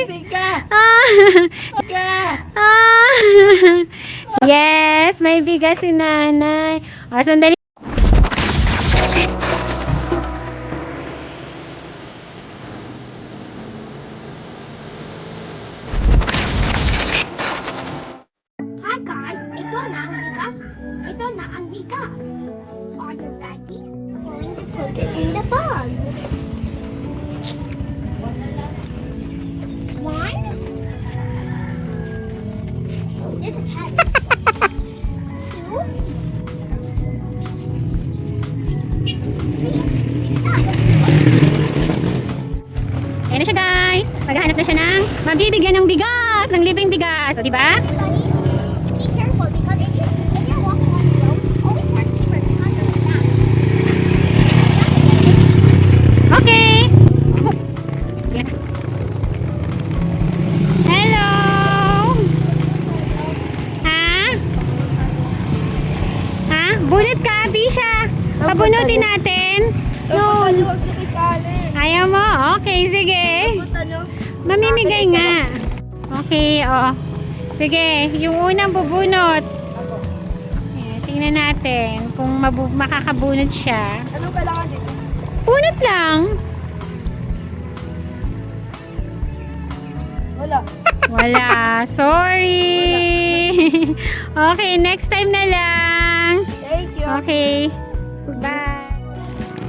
Ah. Ah. Yes, may bigas si nanay. O, sandali. Hi guys, ito na ang bigas. Ito na ang bigas. Are you ready? I'm going to put it in the bag. One. Oh, this is heavy. Two. Ayan na siya guys. Maghahanap na siya ng mabibigyan ng bigas, ng libreng bigas. O, diba? Everybody, be careful because if you're walking on the road, always wear sleepers because there's snacks. Okay. Ayan na. Hello. Ha? Ha? Bunot ka, Bisha. Pabunutin natin. No. Ayaw mo? Okay, sige. Mamimigay nga. Okay, oh. Sige, yung unang bubunot. Ayan, tingnan natin kung makakabunot siya. Ano kailangan dito? Bunot lang. Wala. Wala. Sorry. Okay, next time na lang. Thank you. Okay. Bye.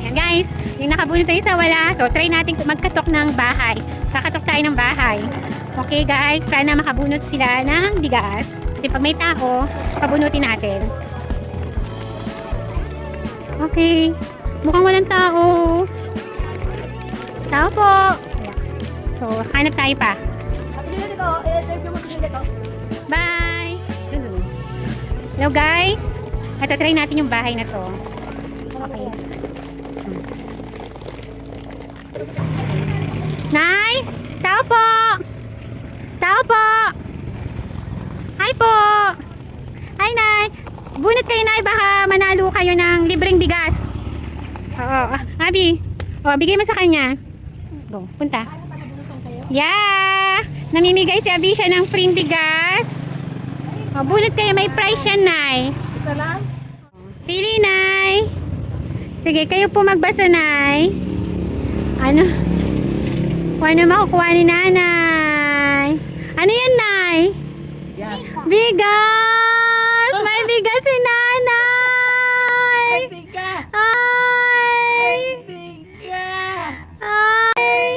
Ayan guys, yung nakabunot tayo sa wala. So, try natin magkatok ng bahay. Kakatok tayo ng bahay. Okay guys, sana makabunot sila ng bigas. At pag may tao, pabunutin natin. Okay. Mukhang walang tao. Tao po. Wala. So, hanap tayo pa. Bye! Hello guys! Ito, try natin yung bahay na to. Okay. Nay! Tao po! Tao po! Hi po! Hi Nay! Bunot kayo Nay, baka manalo kayo ng libreng bigas. Oo. Abi, bigay mo sa kanya. Go, punta. Yeah! Namimigay si Abisha ng free bigas. Bunot kayo, may price yan, Nay. Ito lang? Pili, Nay. Sige, kayo po magbasa, Nay. Ano? Kung ano makukuha ni Nanay. Ano yan, Nay? Yes. Bigas! May bigas si Nanay! Tika! Ay! Tika! Ay!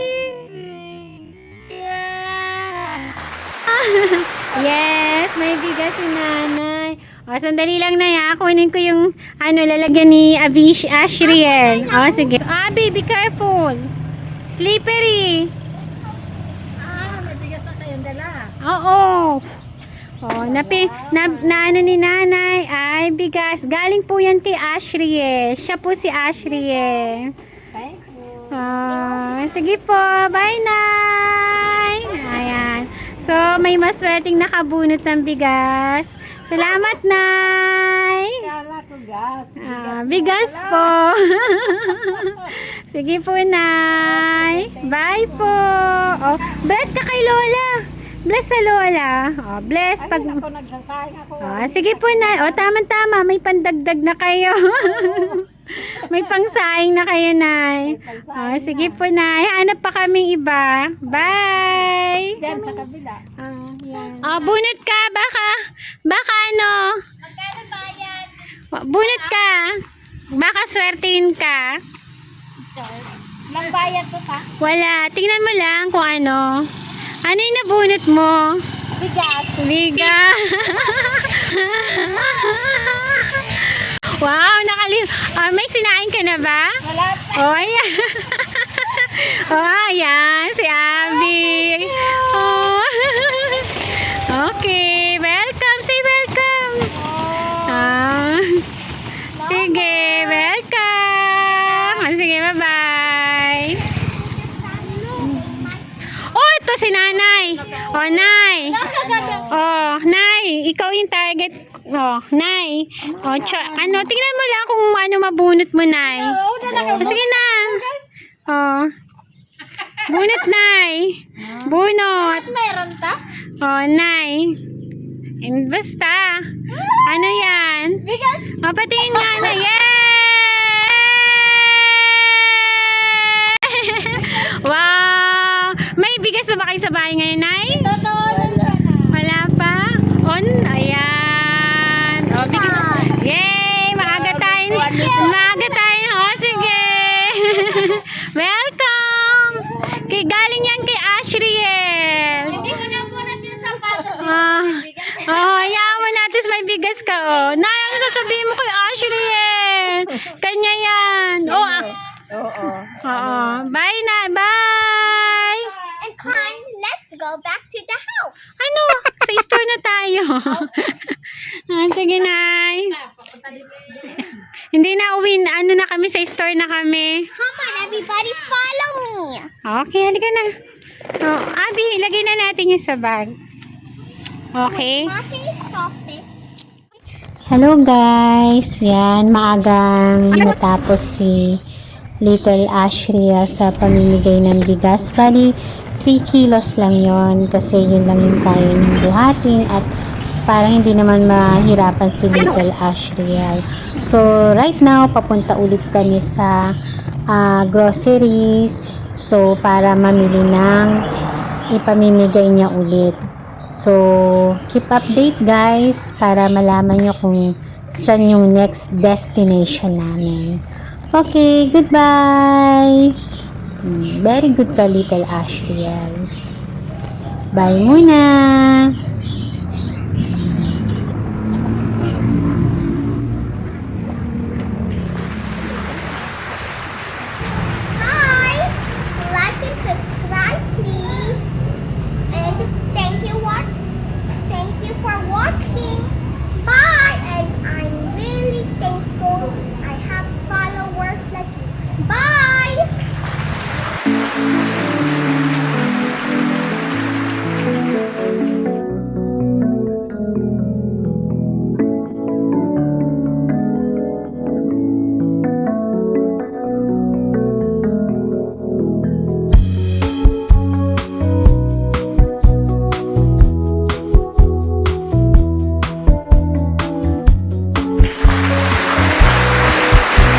Yes, may bigas si Nanay. O, sandali lang na ya. Kunin ko yung lalagyan ni Ashriel. O, sige. So, Abi, be careful. Slippery. May bigas na kayong dala. Oo. O, ano ni Nanay ay bigas. Galing po yan kay Ashriel. Siya po si Ashriel. Thank you. Sige po. Bye, Nay. Ayan. So, may maswerteng nakabunot ng bigas. Salamat, Nay. Kala ko gas. Bigas po. Sige po, Nay. Bye po. Oh, bless ka kay Lola. Bless sa Lola. Oh, bless pag... Ako nagsasayang ako. Sige po, Nay. Tama-tama. May pandagdag na kayo. May pangsaing na kayo, Nay. Sige po, Nay. Hanap pa kaming iba. Bye. Diyan sa kabila. Bunot ka. Baka ano. Magkano bayad? Bunot ka. Baka swertein ka. Lang bayad to ta? Wala. Tingnan mo lang kung ano. Ano yung nabunot mo? Bigas. Bigas. Wow, may sinain ka na ba? Wala pa. Oh, ayan. Ayan. Si Abby. Oh. Okay. Welcome. Say welcome. Sige. Welcome. Sige, bye-bye. Oh, ito si Nanay. Oh, Nay. Oh, Nay. Ikaw yung target. Oh, Nay. Oh, tingnan mo lang kung ano mabunot mo, Nay. Oh, sige na. Oh. Bunot, Nay. Bunot. Meron ta? Oh, Nay. And basta. Ano yan? Bigas. O, patingin nga na. Yay! Wow! May bigas na ba kayo sa bahay ngayon, Nay? Totoo lang siya na. Wala pa? On? Ayan. O, bigas. Yay! Maaga tayo. Maaga tayo. O, sige. Welcome! Galing yan kay Ashriel. Hindi ko na bunot yung sapatos. Hayaan mo natin may bigas ka, oh. Nay, ano sasabihin mo kay Ashriel? Kanya yan. Oo. Oo. Bye na. Bye! And Con, let's go back to the house. Ano? Sa store na tayo. Sige, Nay. Hindi na uwi. Ano na kami, sa store na kami. Come on, everybody, follow me. Okay, halika na. Oh, Abby, ilagay na natin yung sa bag. Okay. Ma, can you stop it? Hello guys. Yan, maagang natapos si Little Ashria sa pamimigay ng bigas. Bali, 3 kilos lang yon kasi yun lang yung kaya niyong buhatin at para hindi naman mahirapan si Little Ashria. So, right now, papunta ulit kami sa groceries. So, para mamili ng ipamimigay niya ulit. So, keep update guys para malaman nyo kung saan yung next destination namin. Okay, goodbye! Very good ka, Little Ashriel. Bye muna!